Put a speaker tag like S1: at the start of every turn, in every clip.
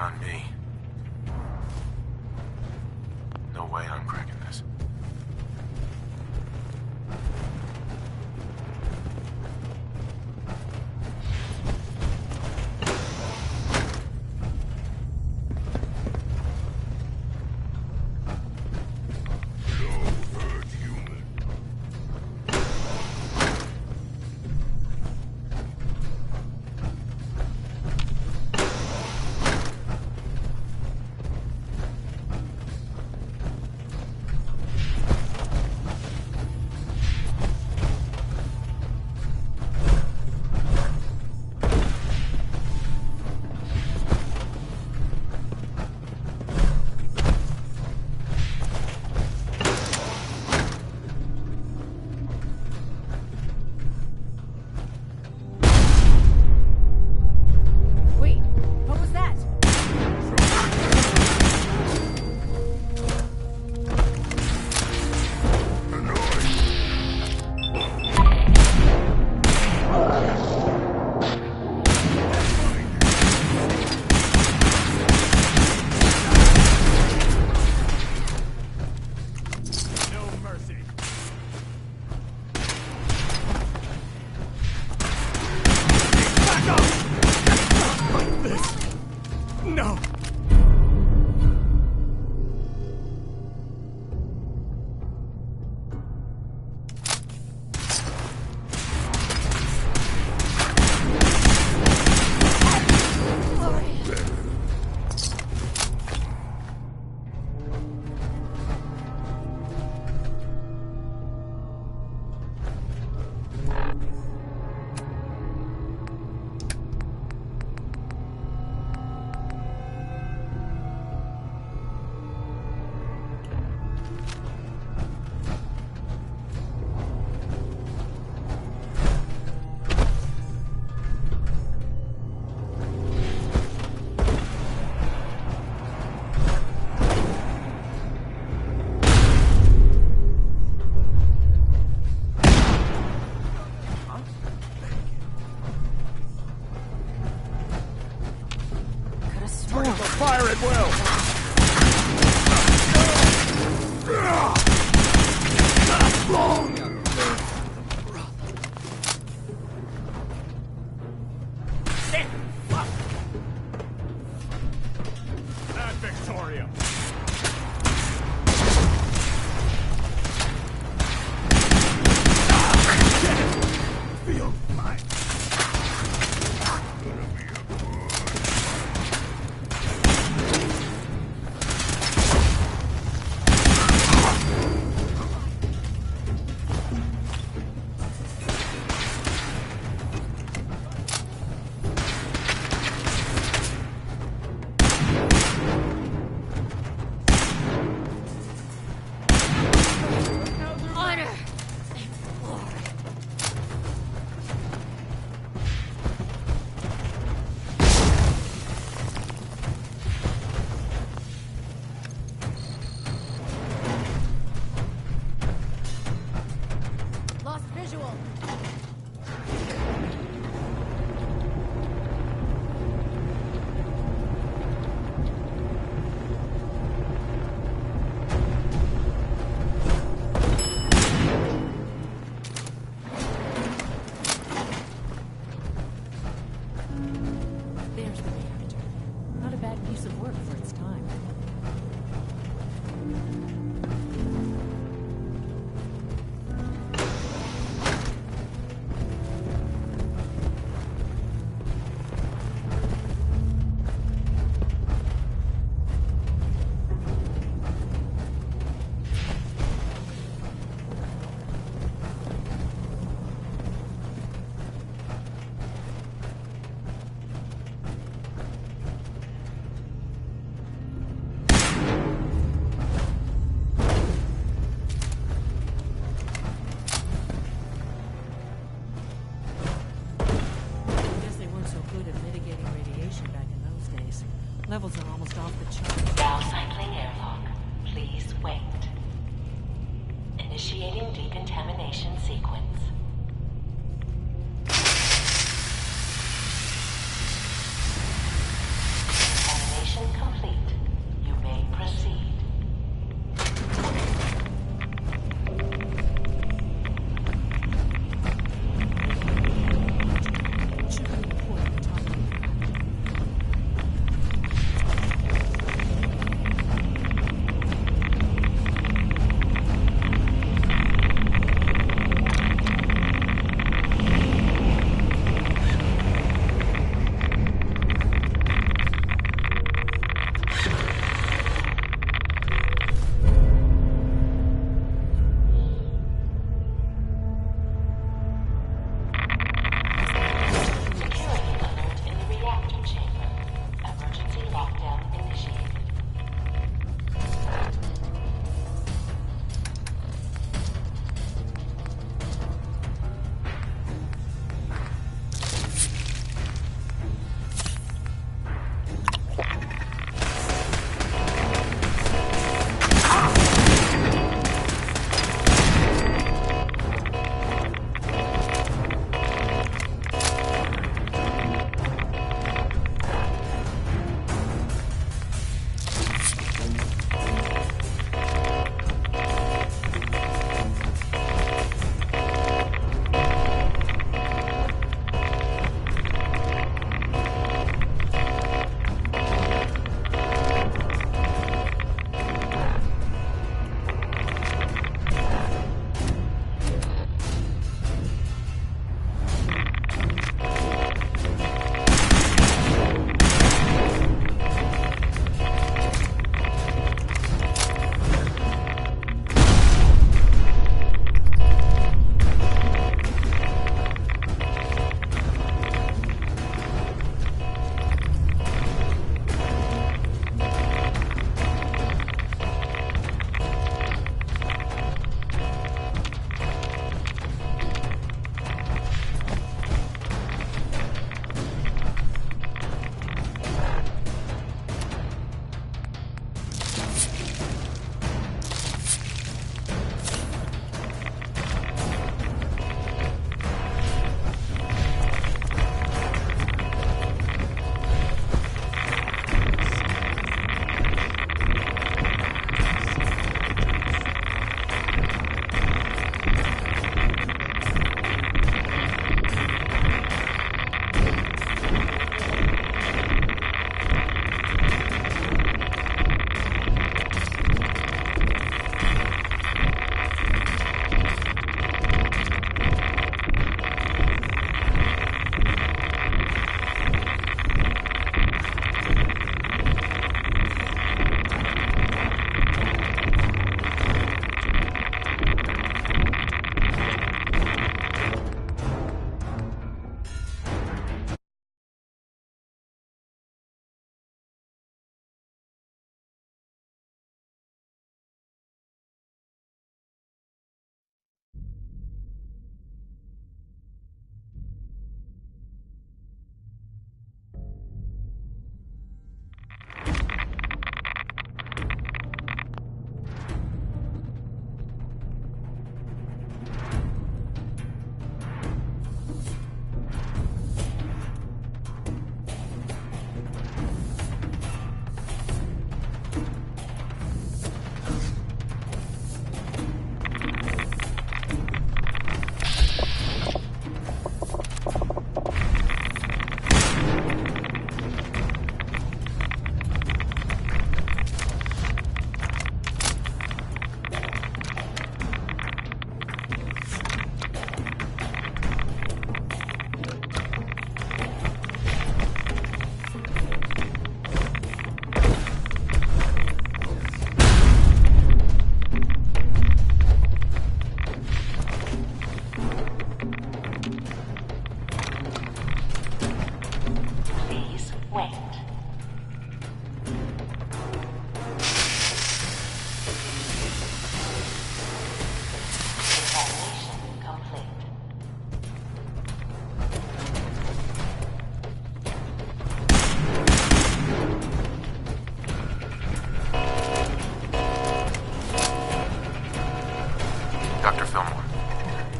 S1: on me. No way I'm cracking this.
S2: Fire at will! And Victoria! Feel mine.
S3: Levels are almost off the chart.
S4: Now cycling airlock. Please wait. Initiating decontamination sequence. Contamination proceed.
S3: It should be important to talk about.
S4: Security alert in the reactor chamber. Emergency lockdown initiated.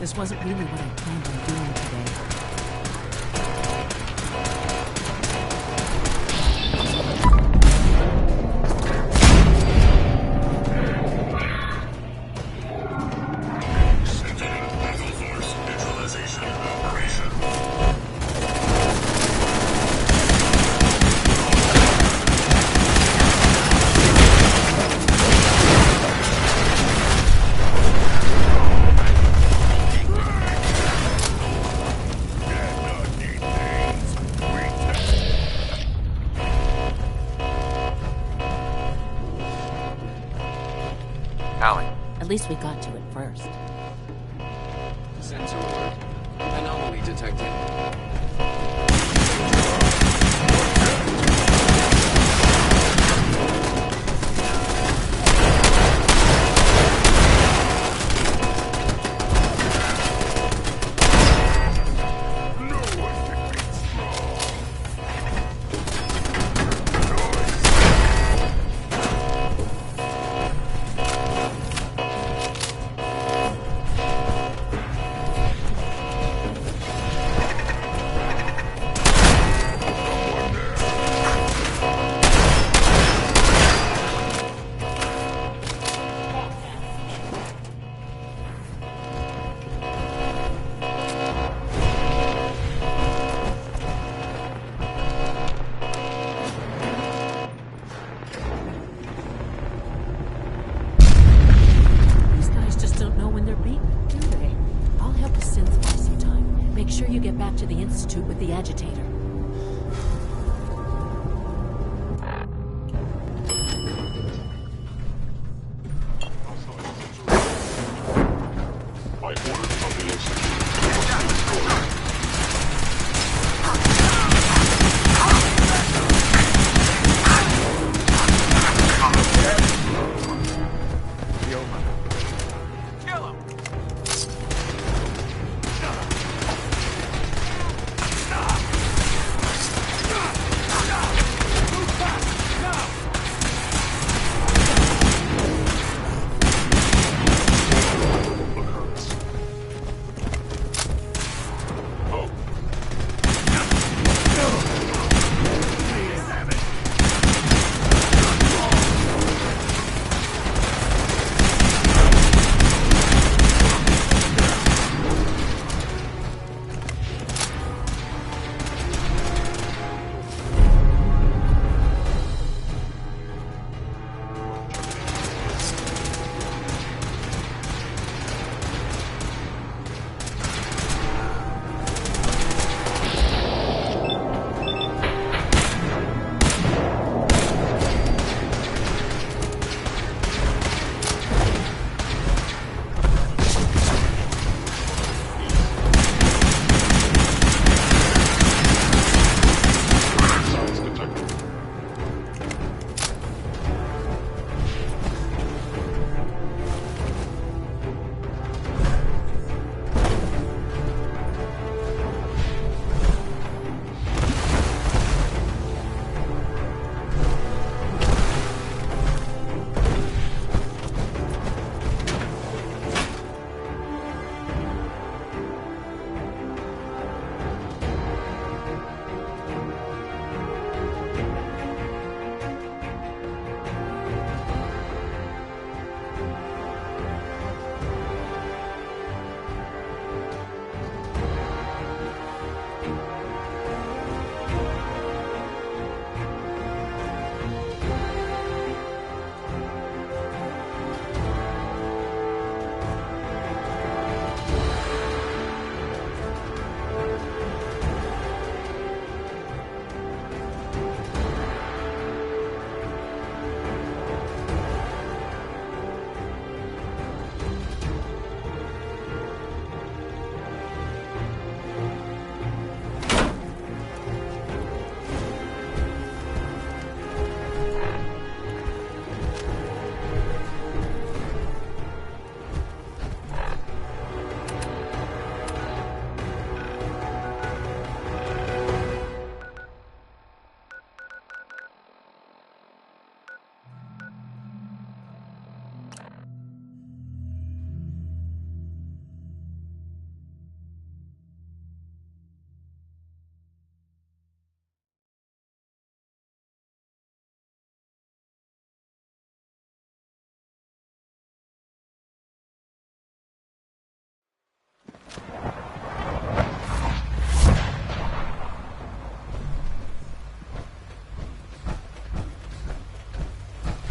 S3: This wasn't really what I planned on doing today.
S5: At least we got to it first.
S6: Sensor alert. Anomaly detected.
S3: These guys just don't know when they're beaten, do they?
S5: I'll help the synths buy some time. Make sure you get back to the Institute with the agitator.
S1: By order of the Institute.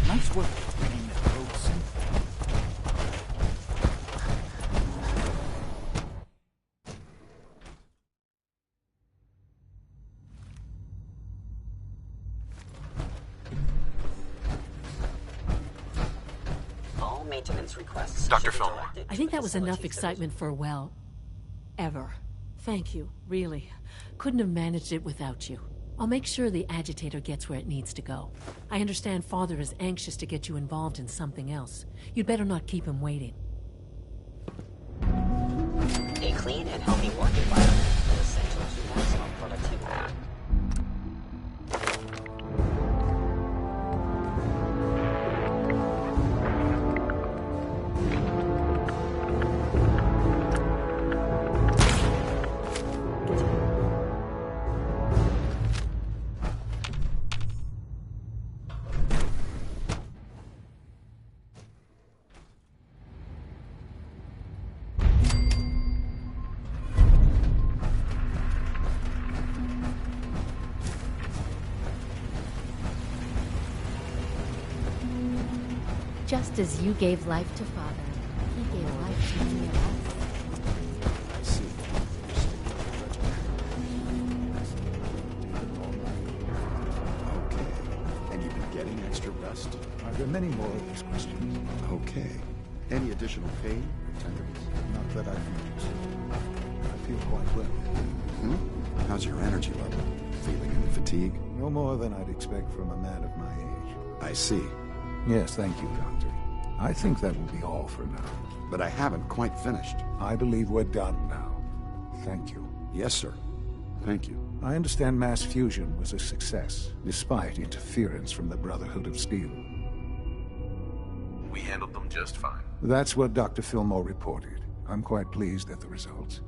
S2: Nice work bringing that road synth.
S7: maintenance requests
S1: Dr.
S7: should be
S1: Fillmore.
S7: directed
S5: I
S7: to
S5: think
S7: the
S5: that was enough
S7: facilities
S5: excitement for, well, ever. Thank you, really. Couldn't have managed it without you. I'll make sure the agitator gets where it needs to go. I understand Father is anxious to get you involved in something else. You'd better not keep him waiting.
S7: division. A clean and healthy work environment is essential to maximum productivity.
S8: Just as you gave life to Father, he gave life to many of us.
S2: I see. You're sticking with the regiment.
S9: Okay. And you've been getting extra rest?
S2: Are there many more of these questions?
S9: Okay. Any additional pain or tenderness?
S2: Not that I've noticed. I feel quite well.
S9: How's your energy level? Feeling any fatigue?
S2: No more than I'd expect from a man of my age.
S9: I see.
S2: Yes, thank you, Doctor. I think that will be all for now.
S9: But I haven't quite finished.
S2: I believe we're done now. Thank you.
S9: Yes, sir. Thank you.
S2: I understand mass fusion was a success, despite interference from the Brotherhood of Steel.
S1: We handled them just fine.
S2: That's what Dr. Fillmore reported. I'm quite pleased at the results.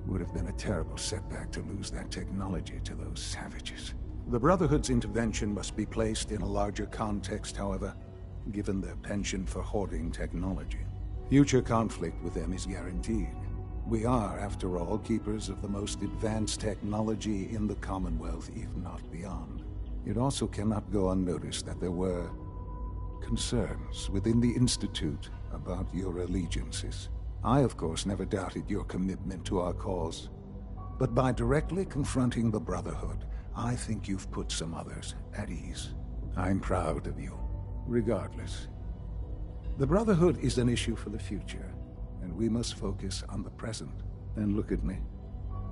S2: Would have been a terrible setback to lose that technology to those savages. The Brotherhood's intervention must be placed in a larger context, however, given their penchant for hoarding technology. Future conflict with them is guaranteed. We are, after all, keepers of the most advanced technology in the Commonwealth, if not beyond. It also cannot go unnoticed that there were concerns within the Institute about your allegiances. I, of course, never doubted your commitment to our cause. But by directly confronting the Brotherhood, I think you've put some others at ease. I'm proud of you, regardless. The Brotherhood is an issue for the future, and we must focus on the present. And look at me,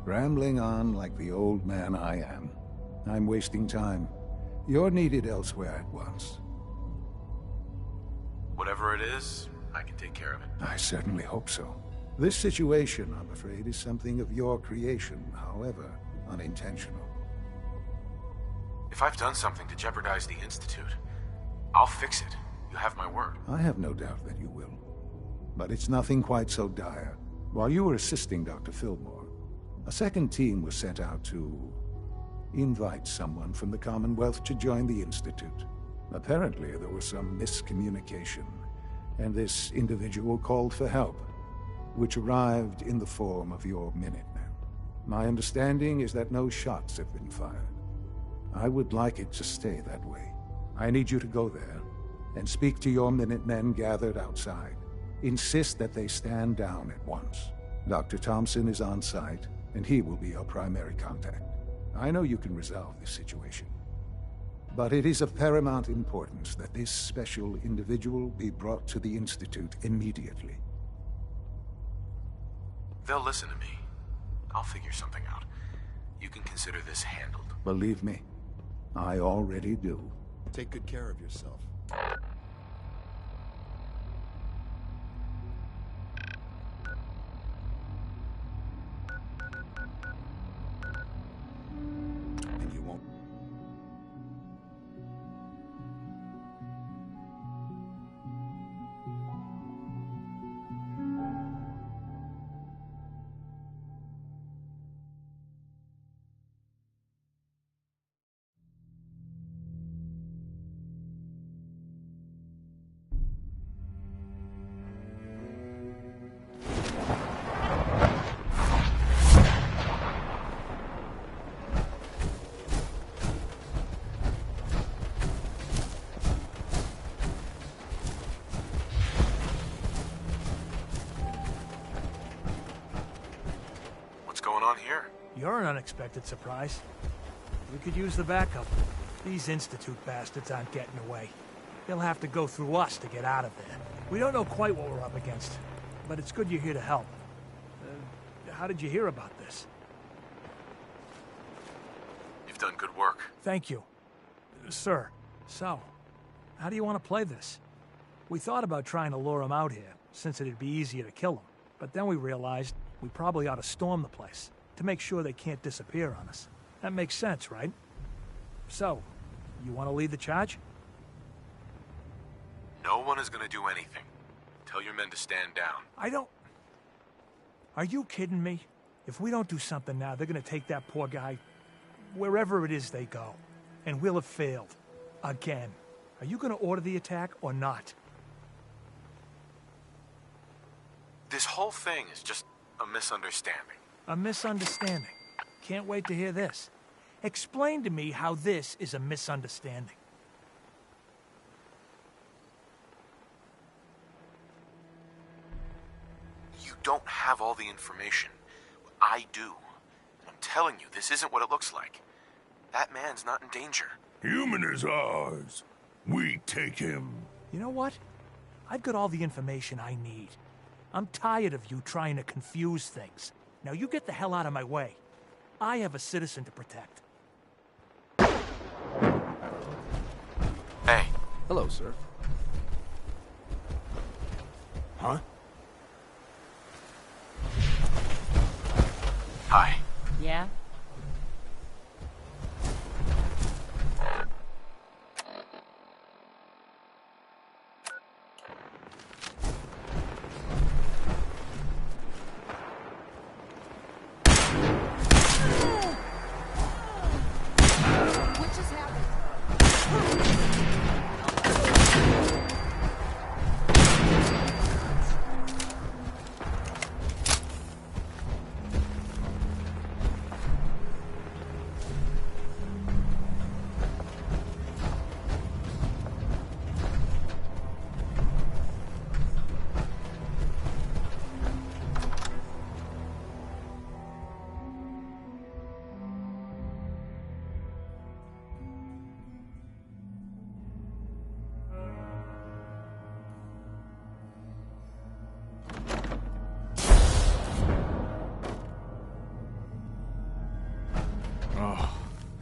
S2: rambling on like the old man I am. I'm wasting time. You're needed elsewhere at once.
S1: Whatever it is, I can take care of it.
S2: I certainly hope so. This situation, I'm afraid, is something of your creation, however unintentional.
S1: If I've done something to jeopardize the Institute, I'll fix it. You have my word.
S2: I have no doubt that you will. But it's nothing quite so dire. While you were assisting Dr. Fillmore, a second team was sent out to invite someone from the Commonwealth to join the Institute. Apparently, there was some miscommunication, and this individual called for help, which arrived in the form of your Minutemen. My understanding is that no shots have been fired. I would like it to stay that way. I need you to go there and speak to your Minutemen gathered outside. Insist that they stand down at once. Dr. Thompson is on site, and he will be your primary contact. I know you can resolve this situation, but it is of paramount importance that this special individual be brought to the Institute immediately.
S1: They'll listen to me. I'll figure something out. You can consider this handled.
S2: Believe me, I already do.
S9: Take good care of yourself. And you won't...
S1: What's going on here?
S10: You're an unexpected surprise. We could use the backup. These Institute bastards aren't getting away. They'll have to go through us to get out of there. We don't know quite what we're up against, but it's good you're here to help. How did you hear about this?
S1: You've done good work.
S10: Thank you. Sir, so, how do you want to play this? We thought about trying to lure him out here, since it'd be easier to kill him. But then we realized we probably ought to storm the place, to make sure they can't disappear on us. That makes sense, right? So, you want to lead the charge?
S1: No one is gonna do anything. Tell your men to stand down.
S10: I don't... Are you kidding me? If we don't do something now, they're gonna take that poor guy wherever it is they go. And we'll have failed. Again. Are you gonna order the attack or not?
S1: This whole thing is just a misunderstanding.
S10: A misunderstanding. Can't wait to hear this. Explain to me how this is a misunderstanding.
S1: You don't have all the information. I do. I'm telling you, this isn't what it looks like. That man's not in danger.
S11: Human is ours. We take him.
S10: You know what? I've got all the information I need. I'm tired of you trying to confuse things. Now you get the hell out of my way. I have a citizen to protect.
S1: Hey.
S9: Hello, sir.
S11: Huh?
S1: Hi.
S3: Yeah?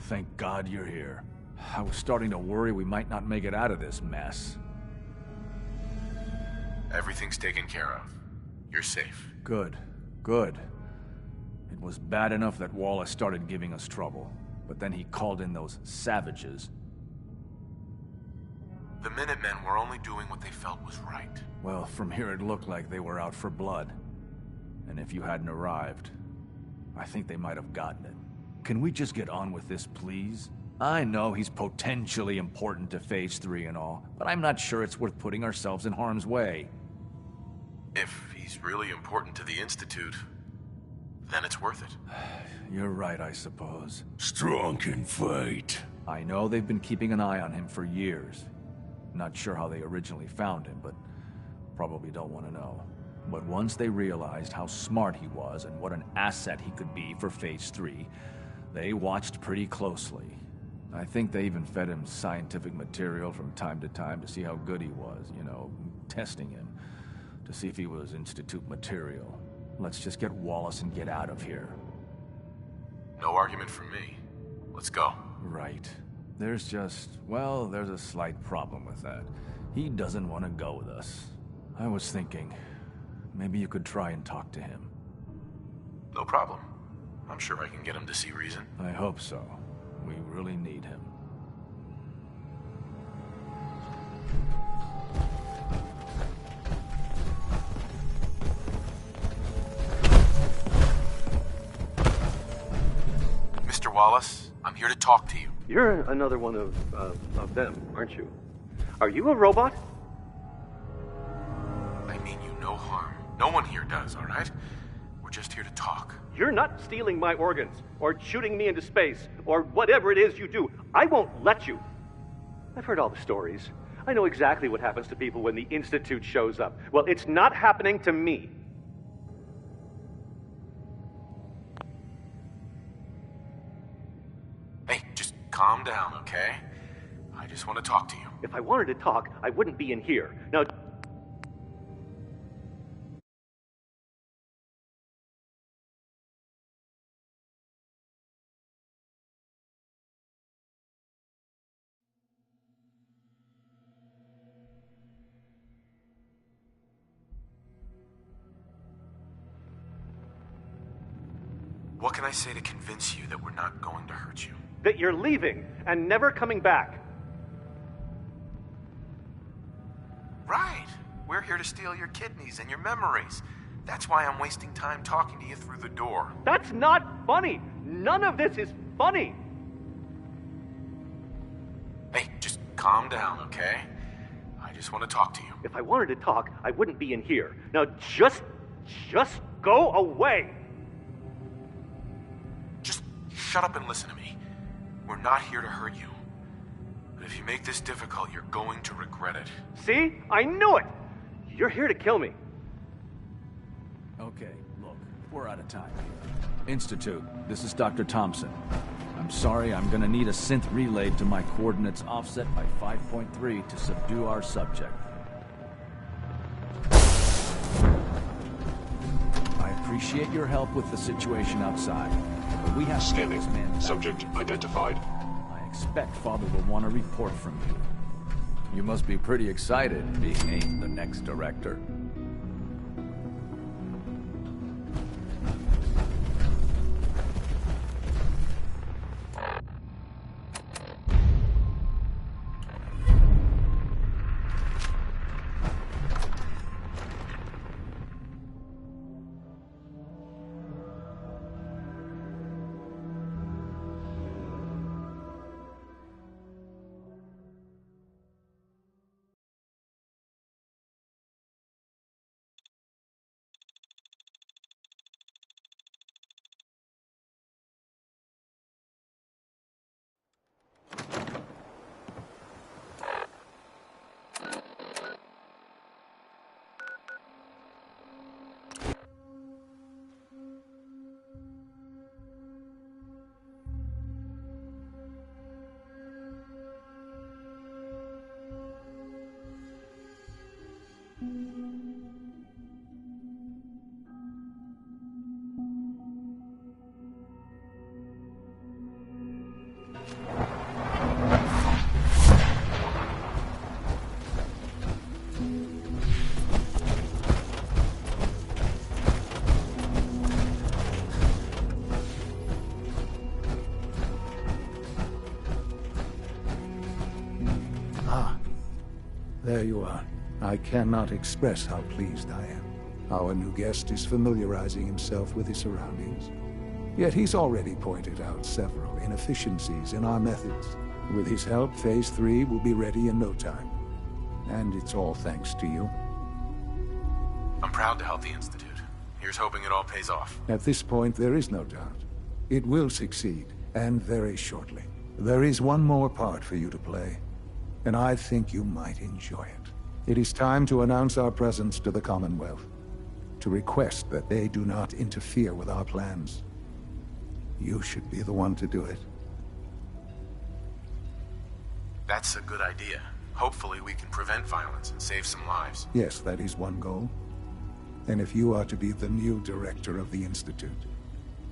S12: Thank God you're here. I was starting to worry we might not make it out of this mess.
S1: Everything's taken care of. You're safe.
S12: Good. Good. It was bad enough that Wallace started giving us trouble, but then he called in those savages.
S1: The Minutemen were only doing what they felt was right.
S12: Well, from here it looked like they were out for blood. And if you hadn't arrived, I think they might have gotten it. Can we just get on with this, please? I know he's potentially important to Phase 3 and all, but I'm not sure it's worth putting ourselves in harm's way.
S1: If he's really important to the Institute, then it's worth it.
S12: You're right, I suppose.
S11: Strong can fight.
S12: I know they've been keeping an eye on him for years. Not sure how they originally found him, but probably don't want to know. But once they realized how smart he was and what an asset he could be for Phase 3, they watched pretty closely. I think they even fed him scientific material from time to time to see how good he was, you know, testing him, to see if he was Institute material. Let's just get Wallace and get out of here.
S1: No argument from me. Let's go.
S12: Right. There's just, well, there's a slight problem with that. He doesn't want to go with us. I was thinking, maybe you could try and talk to him.
S1: No problem. I'm sure I can get him to see reason.
S12: I hope so. We really need him.
S1: Mr. Wallace, I'm here to talk to you.
S13: You're another one of them, aren't you? Are you a robot?
S1: I mean you no harm. No one here does, all right? We're just here to talk.
S13: You're not stealing my organs, or shooting me into space, or whatever it is you do. I won't let you. I've heard all the stories. I know exactly what happens to people when the Institute shows up. Well, it's not happening to me.
S1: Hey, just calm down, okay? I just want to talk to you.
S13: If I wanted to talk, I wouldn't be in here. Now...
S1: What can I say to convince you that we're not going to hurt you?
S13: That you're leaving and never coming back.
S1: Right. We're here to steal your kidneys and your memories. That's why I'm wasting time talking to you through the door.
S13: That's not funny. None of this is funny.
S1: Hey, just calm down, okay? I just want to talk to you.
S13: If I wanted to talk, I wouldn't be in here. Now just go away.
S1: Just shut up and listen to me. We're not here to hurt you. But if you make this difficult, you're going to regret it.
S13: See? I knew it! You're here to kill me.
S12: Okay, look, we're out of time. Institute, this is Dr. Thompson. I'm sorry, I'm gonna need a synth relayed to my coordinates offset by 5.3 to subdue our subject. I appreciate your help with the situation outside, but we have to get this man back.
S11: Subject identified.
S12: I expect Father will want a report from you. You must be pretty excited being named the next director.
S2: There you are. I cannot express how pleased I am. Our new guest is familiarizing himself with his surroundings. Yet he's already pointed out several inefficiencies in our methods. With his help, Phase 3 will be ready in no time. And it's all thanks to you.
S1: I'm proud to help the Institute. Here's hoping it all pays off.
S2: At this point, there is no doubt. It will succeed, and very shortly. There is one more part for you to play, and I think you might enjoy it. It is time to announce our presence to the Commonwealth, to request that they do not interfere with our plans. You should be the one to do it.
S1: That's a good idea. Hopefully we can prevent violence and save some lives.
S2: Yes, that is one goal. And if you are to be the new director of the Institute,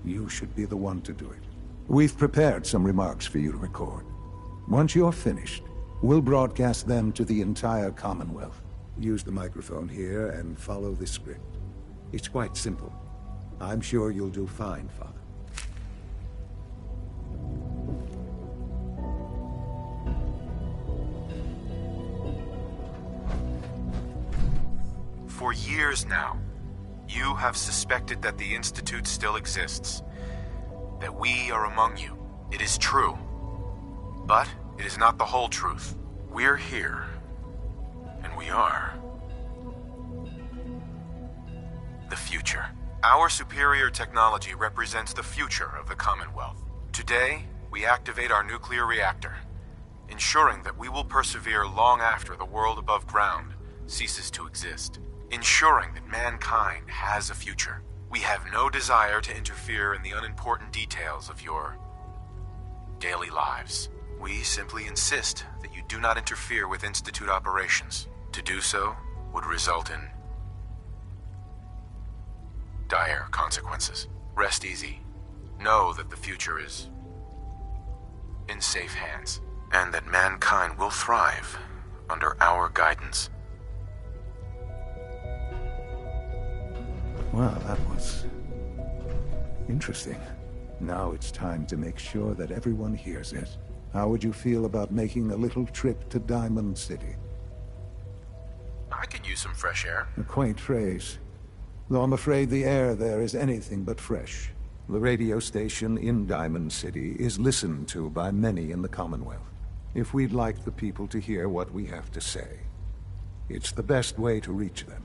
S2: you should be the one to do it. We've prepared some remarks for you to record. Once you're finished, we'll broadcast them to the entire Commonwealth. Use the microphone here and follow this script. It's quite simple. I'm sure you'll do fine, Father.
S1: For years now, you have suspected that the Institute still exists. That we are among you. It is true. But it is not the whole truth. We're here. And we are the future. Our superior technology represents the future of the Commonwealth. Today, we activate our nuclear reactor, ensuring that we will persevere long after the world above ground ceases to exist. Ensuring that mankind has a future. We have no desire to interfere in the unimportant details of your daily lives. We simply insist that you do not interfere with Institute operations. To do so would result in dire consequences. Rest easy. Know that the future is in safe hands, and that mankind will thrive under our guidance.
S2: Well, that was interesting. Now it's time to make sure that everyone hears it. How would you feel about making a little trip to Diamond City?
S1: I could use some fresh air.
S2: A quaint phrase, though I'm afraid the air there is anything but fresh. The radio station in Diamond City is listened to by many in the Commonwealth. If we'd like the people to hear what we have to say, it's the best way to reach them.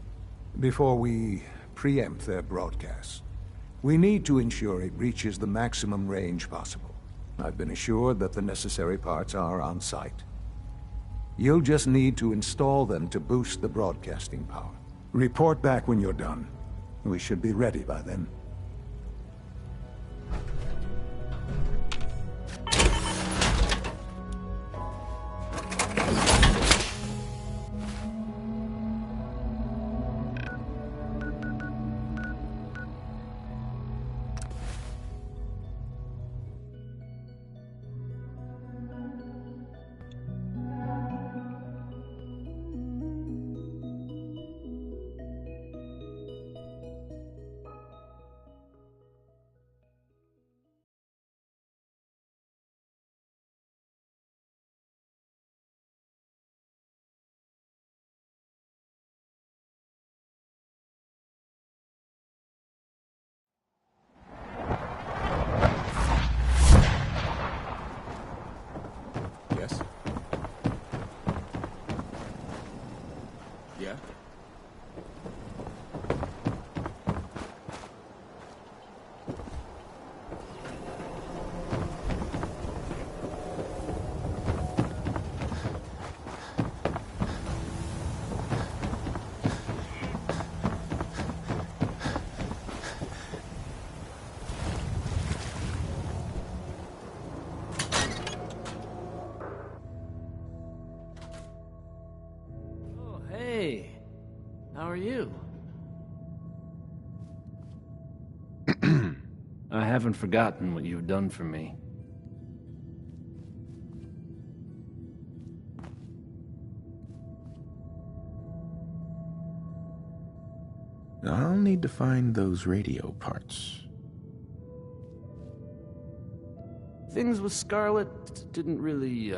S2: Before we preempt their broadcast, we need to ensure it reaches the maximum range possible. I've been assured that the necessary parts are on site. You'll just need to install them to boost the broadcasting power. Report back when you're done. We should be ready by then.
S9: Yes? Yeah?
S14: Hey, how are you? I haven't forgotten what you've done for me.
S15: I'll need to find those radio parts.
S14: Things with Scarlet didn't really,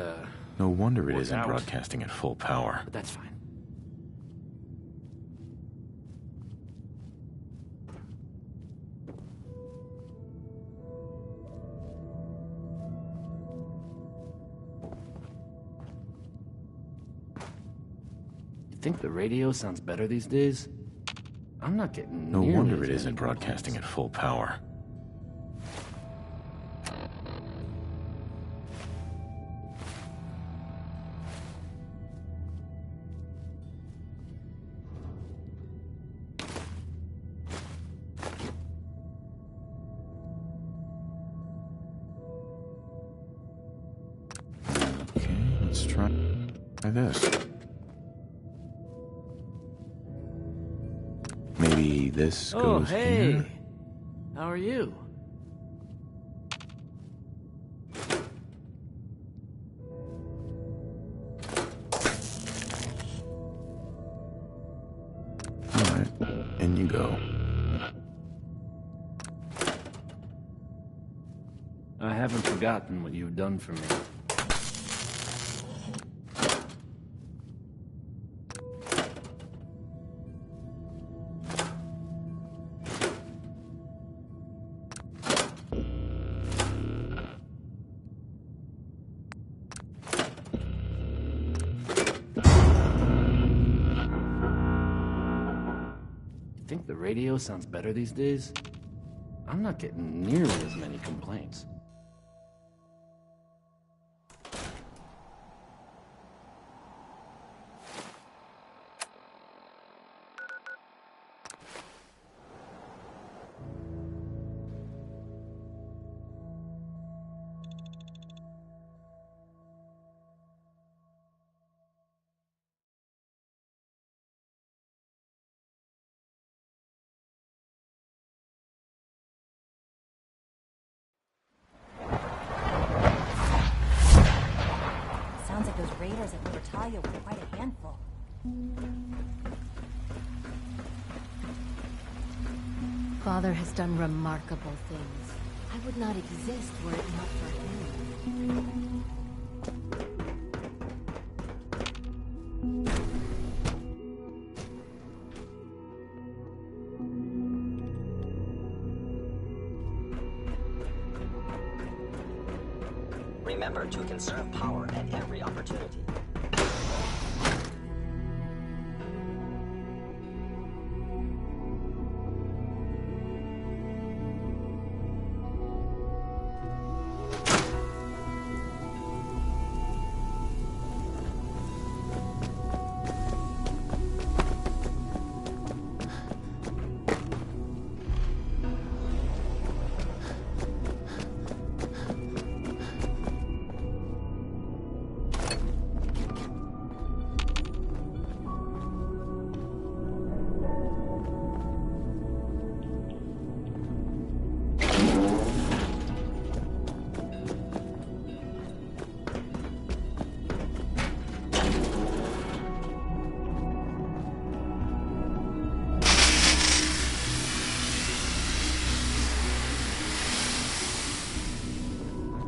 S15: No wonder it
S14: work
S15: isn't
S14: out.
S15: broadcasting at full power.
S14: But that's fine. You think the radio sounds better these days? I'm not getting
S15: No
S14: nearly
S15: wonder
S14: as
S15: it
S14: many
S15: isn't broadcasting at full power. Okay, let's try this. Maybe this
S14: Oh,
S15: goes
S14: hey!
S15: here?
S14: How are you?
S15: Alright, in you go.
S14: I haven't forgotten what you've done for me. Think the radio sounds better these days? I'm not getting nearly as many complaints.
S16: Sounds like those raiders at Libertalia were quite a handful.
S8: Father has done remarkable things. I would not exist were it not for him.
S7: Remember to conserve power at every opportunity.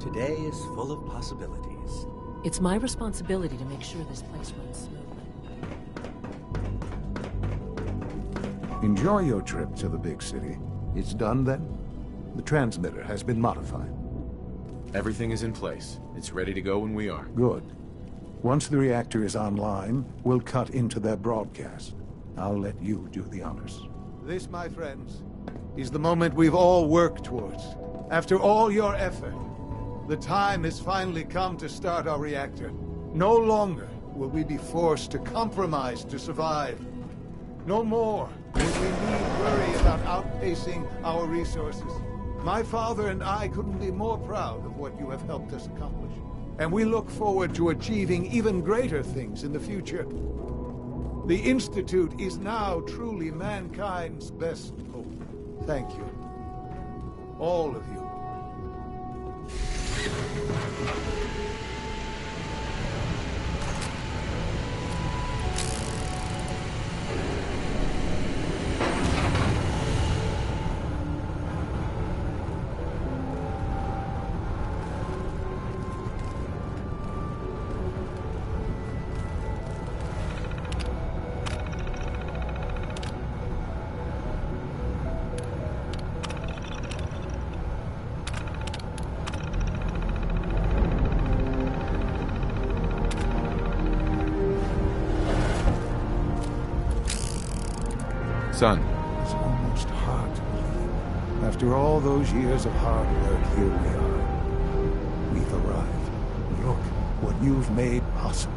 S17: Today is full of possibilities.
S5: It's my responsibility to make sure this place runs smoothly.
S2: Enjoy your trip to the big city. It's done then? The transmitter has been modified.
S1: Everything is in place. It's ready to go when we are.
S2: Good. Once the reactor is online, we'll cut into their broadcast. I'll let you do the honors. This, my friends, is the moment we've all worked towards. After all your effort, the time has finally come to start our reactor. No longer will we be forced to compromise to survive. No more will we need worry about outpacing our resources. My father and I couldn't be more proud of what you have helped us accomplish. And we look forward to achieving even greater things in the future. The Institute is now truly mankind's best hope. Thank you. All of you.
S1: Son.
S2: It's almost hard to believe. After all those years of hard work, here we are. We've arrived. Look what you've made possible.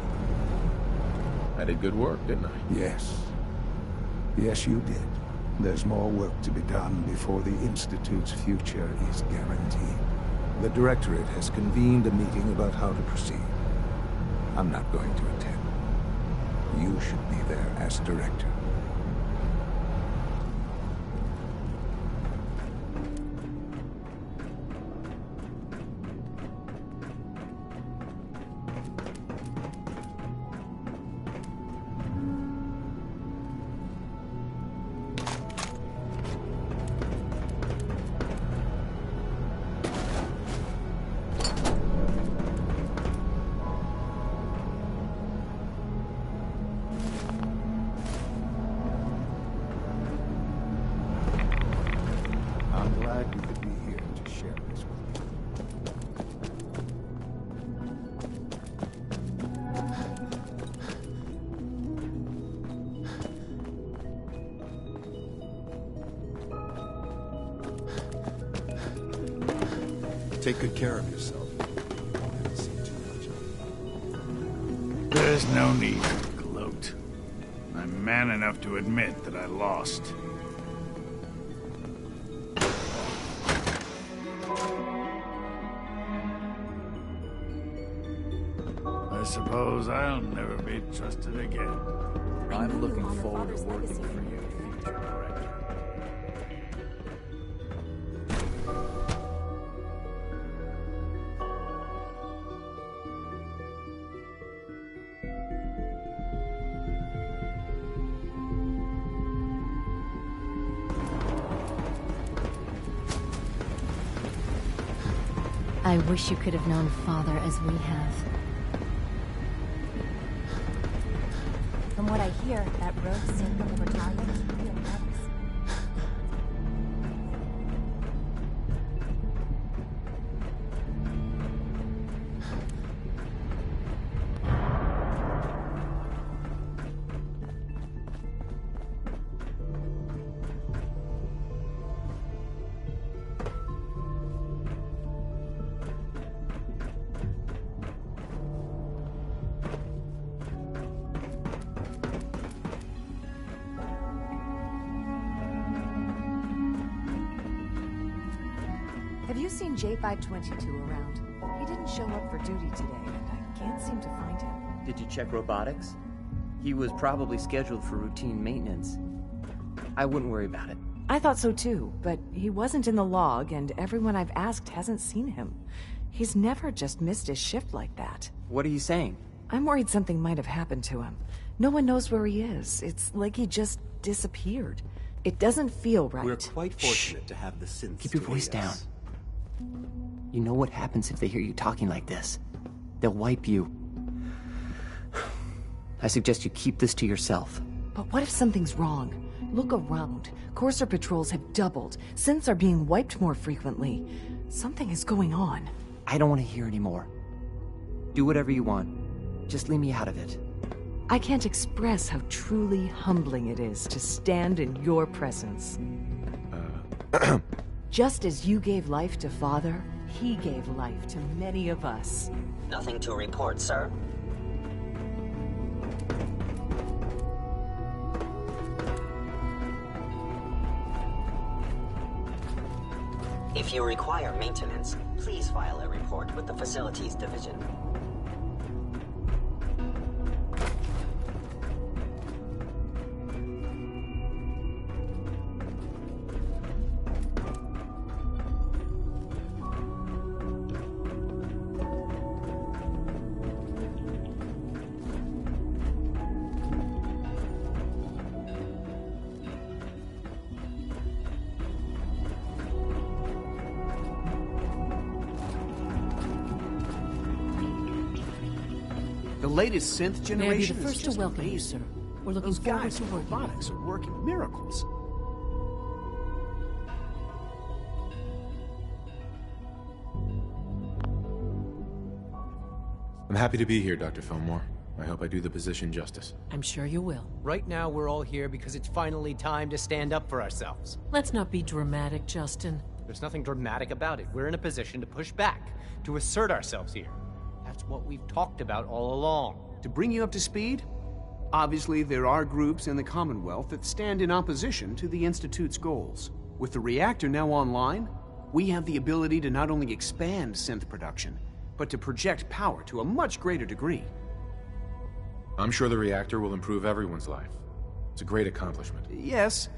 S1: I did good work, didn't I?
S2: Yes. Yes, you did. There's more work to be done before the Institute's future is guaranteed. The Directorate has convened a meeting about how to proceed. I'm not going to attend. You should be there as Director.
S11: Take good care of yourself. There's no need to gloat. I'm man enough to admit that I lost. I suppose I'll never be trusted again.
S12: I'm looking forward to working for you, future Director.
S8: I wish you could have known Father as we have.
S16: From what I hear, that rogue synth of the battalion is real nice.
S18: Have you seen J522 around? He didn't show up for duty today, and I can't seem to find him.
S7: Did you check robotics? He was probably scheduled for routine maintenance. I wouldn't worry about it.
S18: I thought so too, but he wasn't in the log, and everyone I've asked hasn't seen him. He's never just missed his shift like that.
S7: What are you saying?
S18: I'm worried something might have happened to him. No one knows where he is. It's like he just disappeared. It doesn't feel right.
S17: We're quite fortunate to have the synths.
S7: Keep your voice down. You know what happens if they hear you talking like this? They'll wipe you. I suggest you keep this to yourself.
S18: But what if something's wrong? Look around. Courser patrols have doubled. Synths are being wiped more frequently. Something is going on.
S7: I don't want to hear anymore. Do whatever you want. Just leave me out of it.
S18: I can't express how truly humbling it is to stand in your presence. Just as you gave life to Father, he gave life to many of us.
S7: Nothing to report, sir. If you require maintenance, please file a report with the Facilities Division.
S19: The latest synth generation
S5: May I be the
S19: is
S5: first to
S19: just
S5: welcome you,
S19: amazing.
S5: sir. We're looking
S19: Those
S5: forward
S19: guys
S5: to
S19: in
S5: working.
S19: robotics are working miracles.
S1: I'm happy to be here, Dr. Fillmore. I hope I do the position justice.
S5: I'm sure you will.
S17: Right now, we're all here because it's finally time to stand up for ourselves.
S5: Let's not be dramatic, Justin.
S17: There's nothing dramatic about it. We're in a position to push back, to assert ourselves here. That's what we've talked about all along.
S19: To bring you up to speed, obviously there are groups in the Commonwealth that stand in opposition to the Institute's goals. With the reactor now online, we have the ability to not only expand synth production, but to project power to a much greater degree.
S1: I'm sure the reactor will improve everyone's life. It's a great accomplishment.
S19: Yes,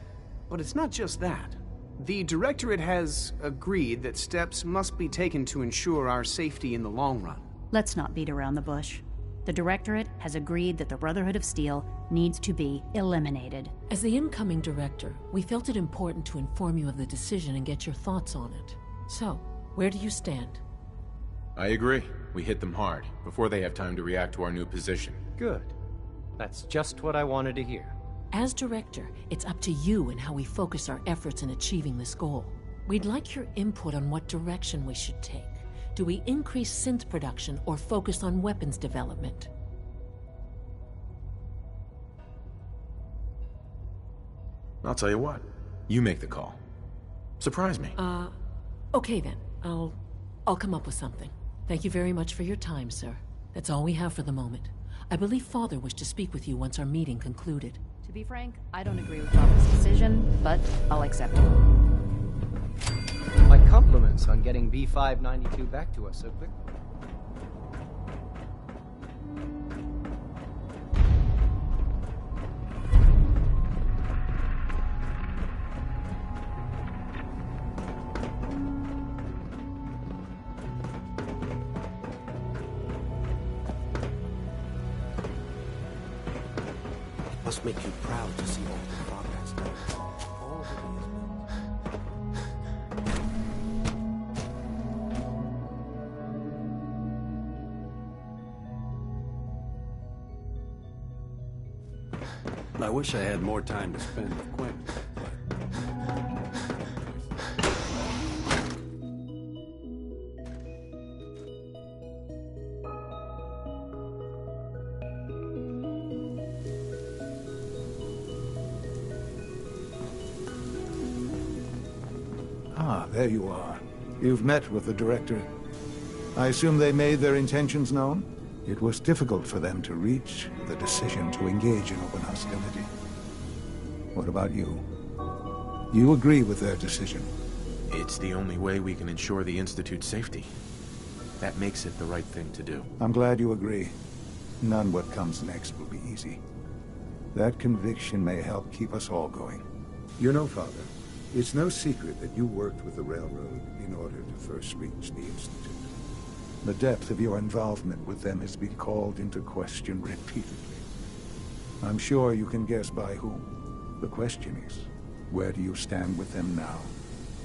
S19: but it's not just that. The Directorate has agreed that steps must be taken to ensure our safety in the long run.
S20: Let's not beat around the bush. The Directorate has agreed that the Brotherhood of Steel needs to be eliminated.
S5: As the incoming director, we felt it important to inform you of the decision and get your thoughts on it. So, where do you stand?
S1: I agree. We hit them hard, before they have time to react to our new position.
S17: Good. That's just what I wanted to hear.
S5: As director, it's up to you and how we focus our efforts in achieving this goal. We'd like your input on what direction we should take. Do we increase synth production or focus on weapons development?
S1: I'll tell you what. You make the call. Surprise me.
S5: Okay then. I'll come up with something. Thank you very much for your time, sir. That's all we have for the moment. I believe Father wished to speak with you once our meeting concluded.
S20: To be frank, I don't agree with Father's decision, but I'll accept it.
S17: My compliments on getting B592 back to us so quickly. It must make you proud to see all the progress done. All that he has built.
S21: I wish I had more time to spend with Quinn.
S2: Ah, there you are. You've met with the director. I assume they made their intentions known? It was difficult for them to reach the decision to engage in open hostility. What about you? You agree with their decision?
S1: It's the only way we can ensure the Institute's safety. That makes it the right thing to do.
S2: I'm glad you agree. None what comes next will be easy. That conviction may help keep us all going. You know, Father, it's no secret that you worked with the Railroad in order to first reach the Institute. The depth of your involvement with them has been called into question repeatedly. I'm sure you can guess by whom. The question is, where do you stand with them now?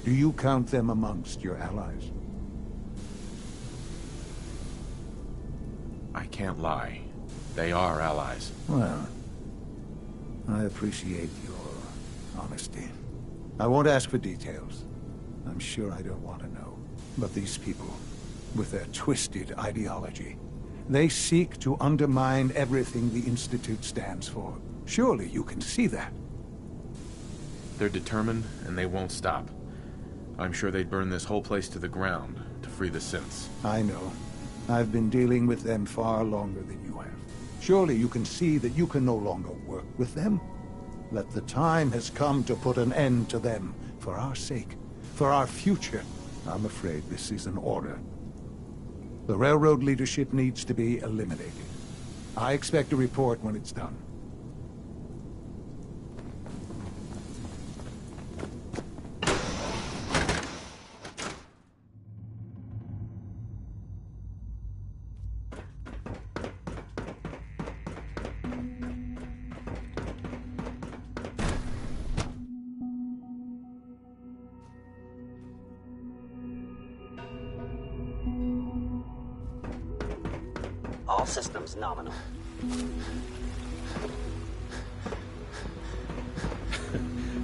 S2: Do you count them amongst your allies?
S1: I can't lie. They are allies.
S2: Well, I appreciate your honesty. I won't ask for details. I'm sure I don't want to know. But these people, with their twisted ideology, they seek to undermine everything the Institute stands for. Surely you can see that.
S1: They're determined, and they won't stop. I'm sure they'd burn this whole place to the ground to free the synths.
S2: I know. I've been dealing with them far longer than you have. Surely you can see that you can no longer work with them. That the time has come to put an end to them, for our sake, for our future. I'm afraid this is an order. The Railroad leadership needs to be eliminated. I expect a report when it's done.
S22: All systems nominal.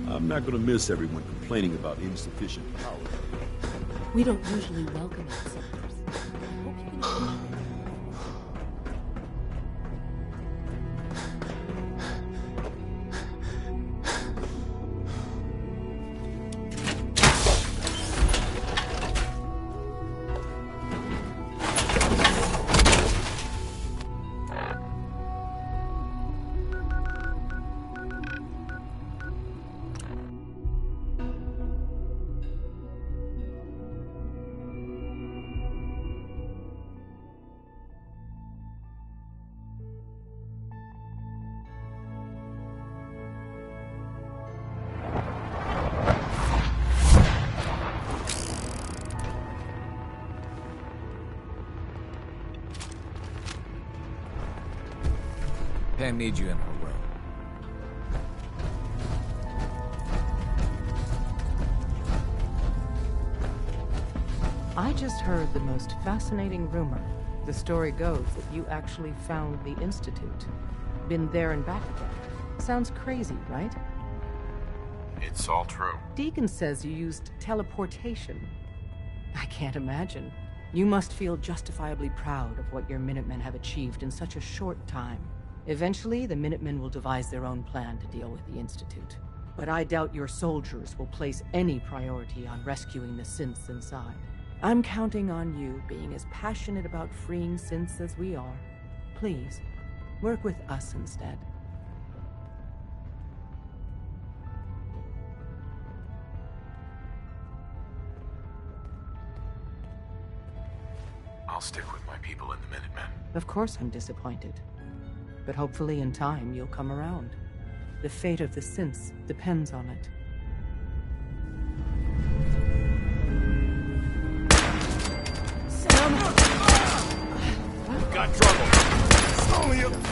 S23: I'm not gonna miss everyone complaining about insufficient power.
S5: We don't usually welcome outsiders. I hope you can...
S12: Pam needs you in her room.
S18: I just heard the most fascinating rumor. The story goes that you actually found the Institute. Been there and back again. Sounds crazy, right?
S1: It's all true.
S18: Deacon says you used teleportation. I can't imagine. You must feel justifiably proud of what your Minutemen have achieved in such a short time. Eventually, the Minutemen will devise their own plan to deal with the Institute. But I doubt your soldiers will place any priority on rescuing the synths inside. I'm counting on you being as passionate about freeing synths as we are. Please, work with us instead.
S1: I'll stick with my people in the Minutemen.
S18: Of course I'm disappointed. But hopefully in time you'll come around. The fate of the synths depends on it. Sam!
S11: Got trouble. It's only a...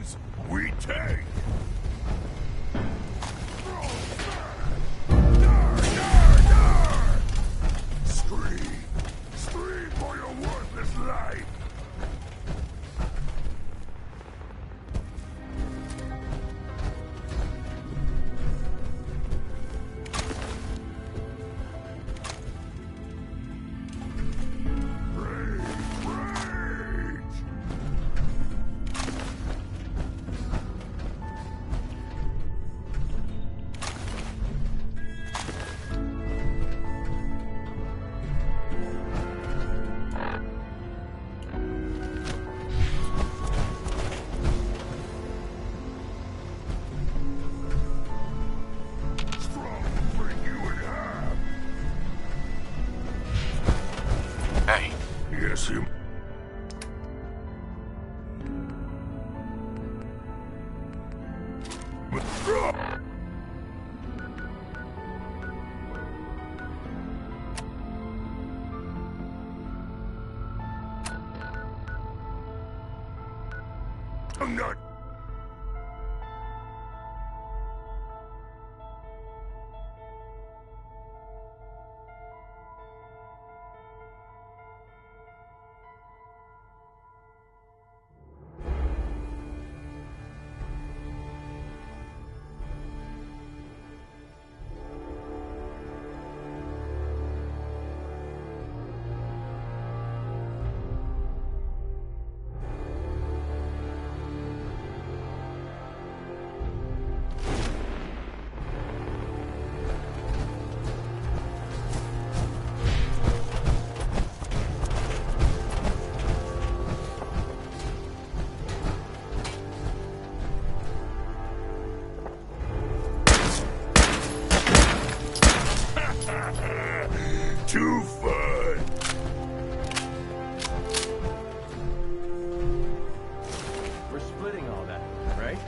S4: lose, we take. Scream! Scream for your worthless life!
S1: Hey.
S4: Yes, you. I'm not. Too fun.
S12: We're splitting all that, right?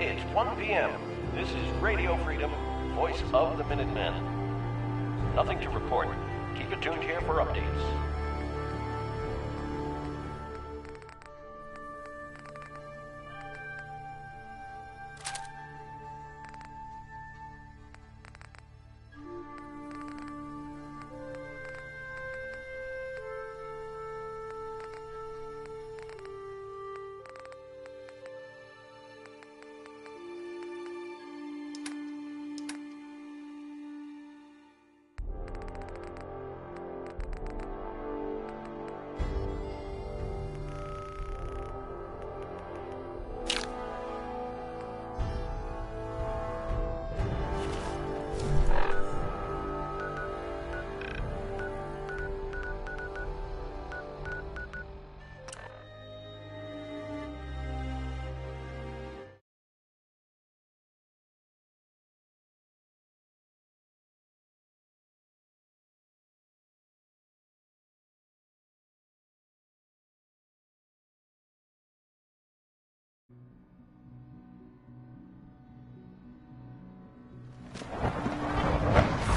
S6: It's 1 p.m. This is Radio Freedom, voice of the Minutemen. Nothing to report. Keep it tuned here for updates.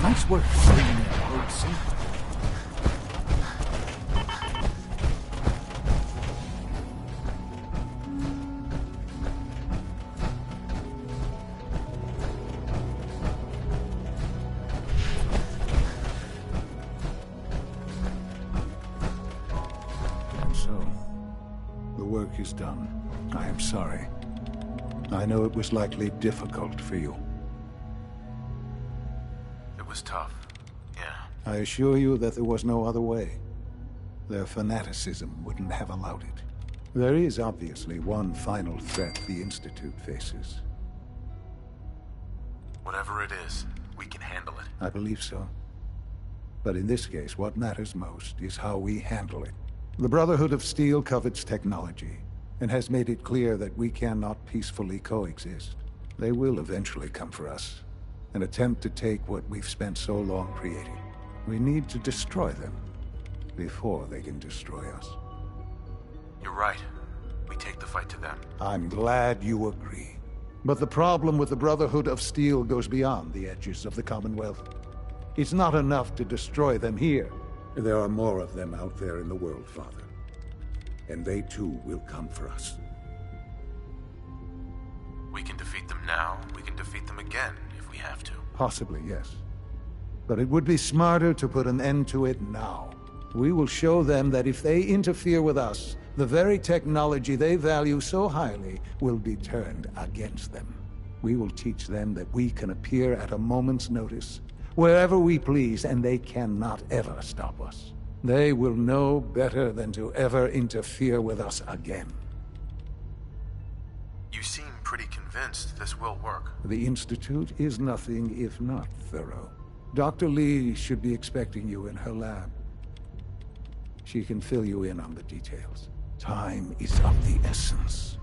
S2: Nice work bringing in road safety. And so, the work is done. I am sorry. I know it was likely difficult for you.
S1: It was tough. Yeah.
S2: I assure you that there was no other way. Their fanaticism wouldn't have allowed it. There is obviously one final threat the Institute faces.
S1: Whatever it is, we can handle it.
S2: I believe so. But in this case, what matters most is how we handle it. The Brotherhood of Steel covets technology, and has made it clear that we cannot peacefully coexist. They will eventually come for us, and attempt to take what we've spent so long creating. We need to destroy them before they can destroy us.
S1: You're right. We take the fight to them.
S2: I'm glad you agree. But the problem with the Brotherhood of Steel goes beyond the edges of the Commonwealth. It's not enough to destroy them here. There are more of them out there in the world, Father. And they too will come for us.
S1: We can defeat them now. We can defeat them again if we have to.
S2: Possibly, yes. But it would be smarter to put an end to it now. We will show them that if they interfere with us, the very technology they value so highly will be turned against them. We will teach them that we can appear at a moment's notice, wherever we please, and they cannot ever stop us. They will know better than to ever interfere with us again.
S1: You seem pretty convinced this will work.
S2: The Institute is nothing if not thorough. Dr. Lee should be expecting you in her lab. She can fill you in on the details. Time is of the essence.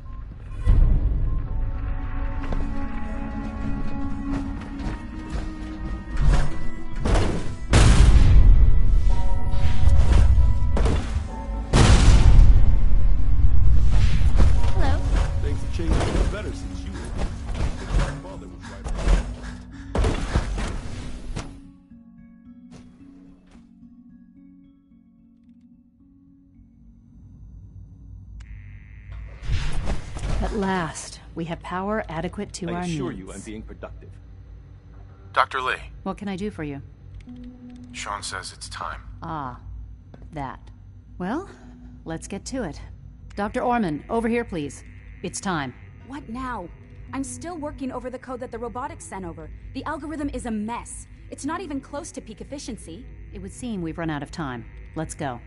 S16: Hello.
S23: Things have changed a bit better since you were. My father was right about
S20: At last, we have power adequate to our
S6: I assure
S20: needs.
S6: you I'm being productive.
S1: Dr. Lee,
S20: What can I do for you?
S1: Sean says it's time.
S20: Ah, that. Well, let's get to it. Dr. Orman, over here, please. It's time.
S3: What now? I'm still working over the code that the robotics sent over. The algorithm is a mess. It's not even close to peak efficiency.
S20: It would seem we've run out of time. Let's go.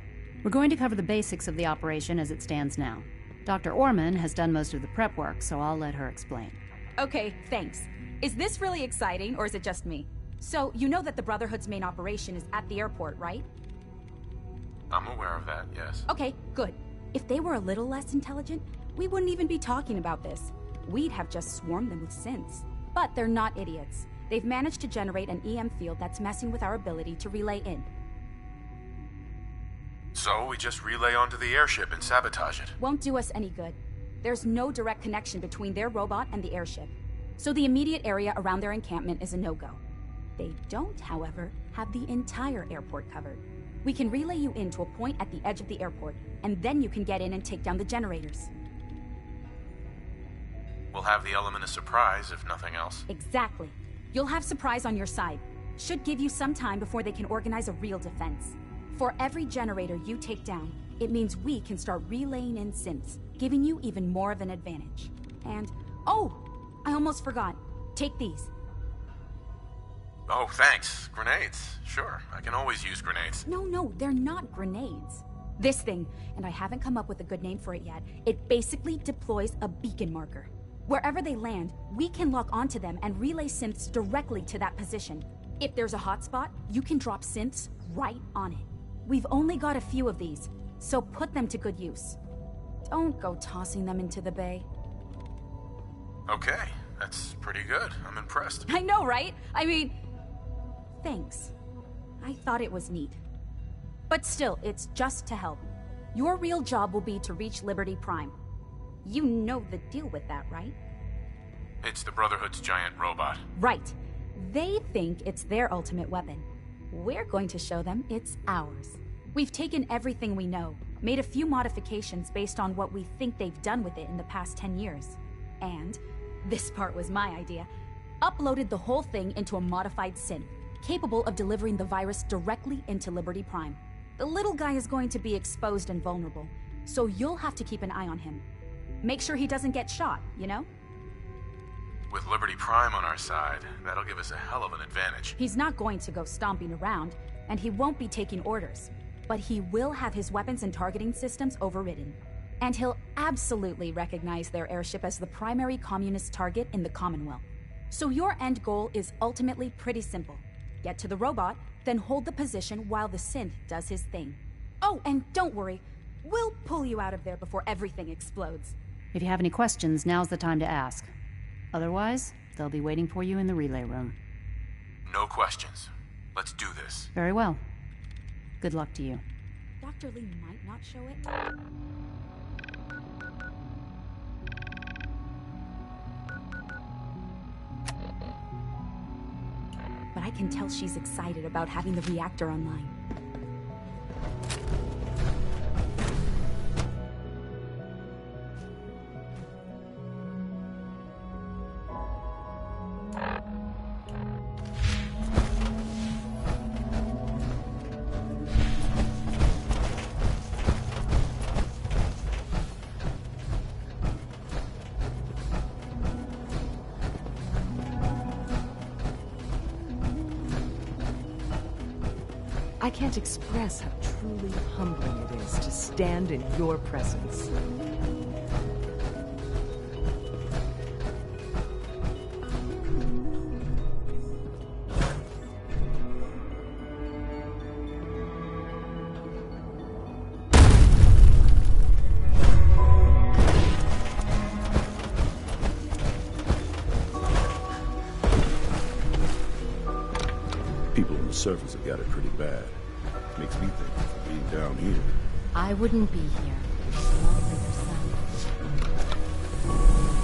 S20: We're going to cover the basics of the operation as it stands now. Dr. Orman has done most of the prep work, so I'll let her explain.
S3: Okay, thanks. Is this really exciting, or is it just me? So, you know that the Brotherhood's main operation is at the airport, right?
S1: I'm aware of that, yes.
S3: Okay, good. If they were a little less intelligent, we wouldn't even be talking about this. We'd have just swarmed them with synths. But they're not idiots. They've managed to generate an EM field that's messing with our ability to relay in.
S1: So we just relay onto the airship and sabotage it.
S3: Won't do us any good. There's no direct connection between their robot and the airship. So the immediate area around their encampment is a no-go. They don't, however, have the entire airport covered. We can relay you in to a point at the edge of the airport, and then you can get in and take down the generators.
S1: We'll have the element of surprise, if nothing else.
S3: Exactly. You'll have surprise on your side. Should give you some time before they can organize a real defense. For every generator you take down, it means we can start relaying in synths, giving you even more of an advantage. And, oh, I almost forgot. Take these.
S1: Oh, thanks. Grenades. Sure, I can always use grenades.
S3: No, they're not grenades. This thing, and I haven't come up with a good name for it yet, it basically deploys a beacon marker. Wherever they land, we can lock onto them and relay synths directly to that position. If there's a hotspot, you can drop synths right on it. We've only got a few of these, so put them to good use. Don't go tossing them into the bay.
S1: Okay, that's pretty good. I'm impressed.
S3: I know, right? I mean, thanks. I thought it was neat. But still, it's just to help. Your real job will be to reach Liberty Prime. You know the deal with that, right?
S1: It's the Brotherhood's giant robot.
S3: Right. They think it's their ultimate weapon. We're going to show them it's ours. We've taken everything we know, made a few modifications based on what we think they've done with it in the past 10 years. And, this part was my idea, uploaded the whole thing into a modified synth, capable of delivering the virus directly into Liberty Prime. The little guy is going to be exposed and vulnerable, so you'll have to keep an eye on him. Make sure he doesn't get shot, you know?
S1: With Liberty Prime on our side, that'll give us a hell of an advantage.
S3: He's not going to go stomping around, and he won't be taking orders. But he will have his weapons and targeting systems overridden. And he'll absolutely recognize their airship as the primary communist target in the Commonwealth. So your end goal is ultimately pretty simple. Get to the robot, Then hold the position while the synth does his thing. Oh, and don't worry. We'll pull you out of there before everything explodes.
S20: If you have any questions, now's the time to ask. Otherwise, they'll be waiting for you in the relay room.
S1: No questions. Let's do this.
S20: Very well. Good luck to you.
S3: Dr. Lee might not show it. But I can tell she's excited about having the reactor online.
S9: I can't express how truly humbling it is to stand in your presence.
S23: People on the surface have got it pretty bad. Makes me think of being down here.
S8: I wouldn't be here if it wasn't for your son.